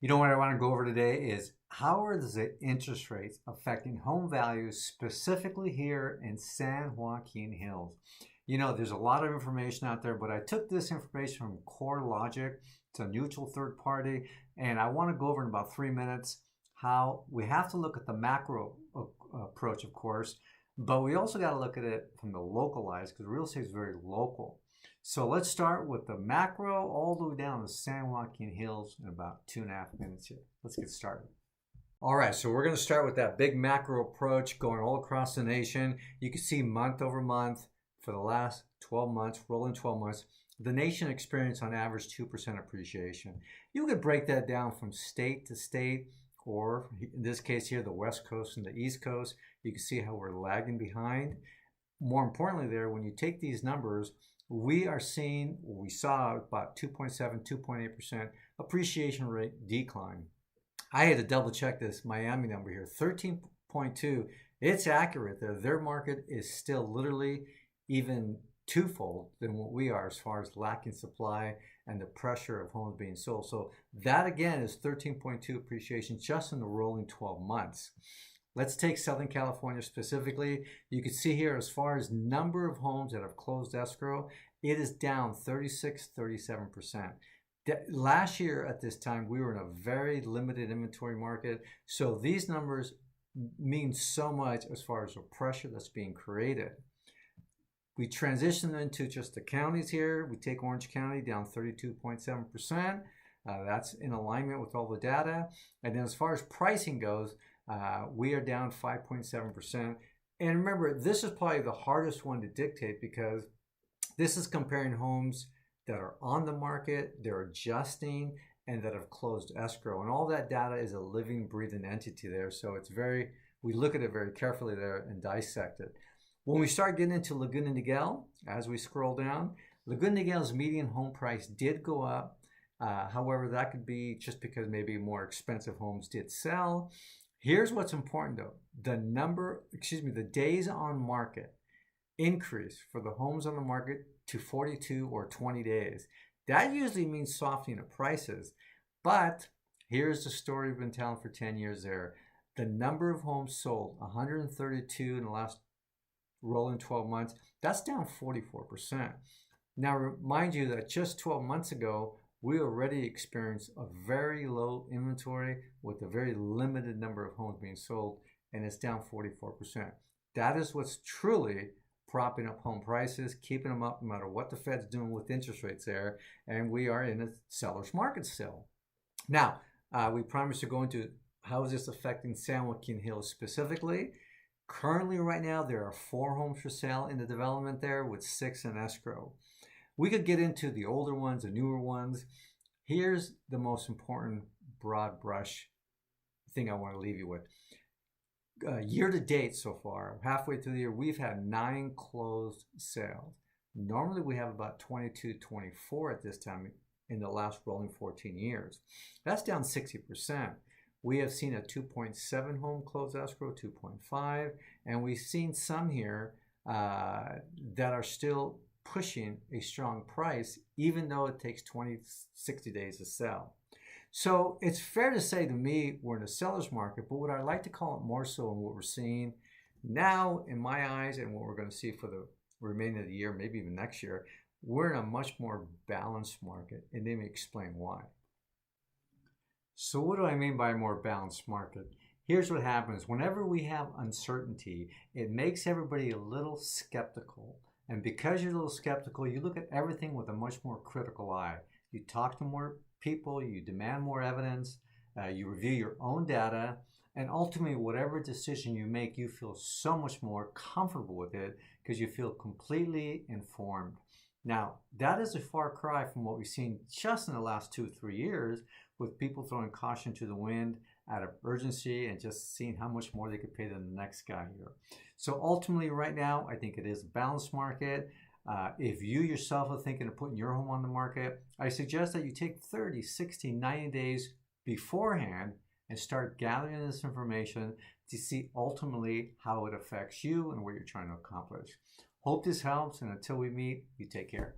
You know what I want to go over today is how are the interest rates affecting home values specifically here in San Joaquin Hills? You know, there's a lot of information out there, but I took this information from CoreLogic. It's a neutral third party, and I want to go over in about 3 minutes how we have to look at the macro approach, of course, but we also got to look at it from the localized because real estate is very local. So let's start with the macro all the way down to San Joaquin Hills in about 2.5 minutes here. Let's get started. All right, so we're going to start with that big macro approach going all across the nation. You can see month over month for the last 12 months, rolling 12 months, the nation experienced on average 2% appreciation. You could break that down from state to state, or in this case here, the West Coast and the East Coast. You can see how we're lagging behind. More importantly there, when you take these numbers, we saw about 2.7, 2.8% appreciation rate decline. I had to double check this Miami number here, 13.2. It's accurate there. Their market is still literally even twofold than what we are as far as lacking supply and the pressure of homes being sold. So that again is 13.2 appreciation just in the rolling 12 months. Let's take Southern California specifically. You can see here as far as number of homes that have closed escrow, it is down 37%. Last year at this time, we were in a very limited inventory market. So these numbers mean so much as far as the pressure that's being created. We transition into just the counties here. We take Orange County down 32.7%. That's in alignment with all the data. And then as far as pricing goes, we are down 5.7%. And remember, this is probably the hardest one to dictate because this is comparing homes that are on the market, they're adjusting, and that have closed escrow. And all that data is a living, breathing entity there. So we look at it very carefully there and dissect it. When we start getting into Laguna Niguel, as we scroll down, Laguna Niguel's median home price did go up. However, that could be just because maybe more expensive homes did sell. Here's what's important though. The days on market increase for the homes on the market to 42 or 20 days. That usually means softening of prices. But here's the story we've been telling for 10 years there. The number of homes sold, 132 in the last rolling 12 months, that's down 44%. Now, remind you that just 12 months ago, we already experienced a very low inventory with a very limited number of homes being sold, and it's down 44%. That is what's truly propping up home prices, keeping them up no matter what the Fed's doing with interest rates there, and we are in a seller's market still. Now, we promised to go into how is this affecting San Joaquin Hills specifically. Currently, right now, there are 4 homes for sale in the development there with 6 in escrow. We could get into the older ones, the newer ones. Here's the most important broad brush thing I want to leave you with. Year to date so far, halfway through the year, we've had 9 closed sales. Normally, we have about 22, 24 at this time in the last rolling 14 years. That's down 60%. We have seen a 2.7 home closed escrow, 2.5, and we've seen some here that are still pushing a strong price, even though it takes 60 days to sell. So it's fair to say to me, we're in a seller's market, but what I like to call it more so in what we're seeing now, in my eyes, and what we're going to see for the remainder of the year, maybe even next year, we're in a much more balanced market, and let me explain why. So what do I mean by a more balanced market? Here's what happens. Whenever we have uncertainty, it makes everybody a little skeptical. And because you're a little skeptical, you look at everything with a much more critical eye. You talk to more people, you demand more evidence, you review your own data, and ultimately whatever decision you make, you feel so much more comfortable with it because you feel completely informed. Now, that is a far cry from what we've seen just in the last 2 or 3 years with people throwing caution to the wind out of urgency and just seeing how much more they could pay than the next guy here. So ultimately right now, I think it is a balanced market. If you yourself are thinking of putting your home on the market, I suggest that you take 30, 60, 90 days beforehand and start gathering this information to see ultimately how it affects you and what you're trying to accomplish. Hope this helps, and until we meet, you take care.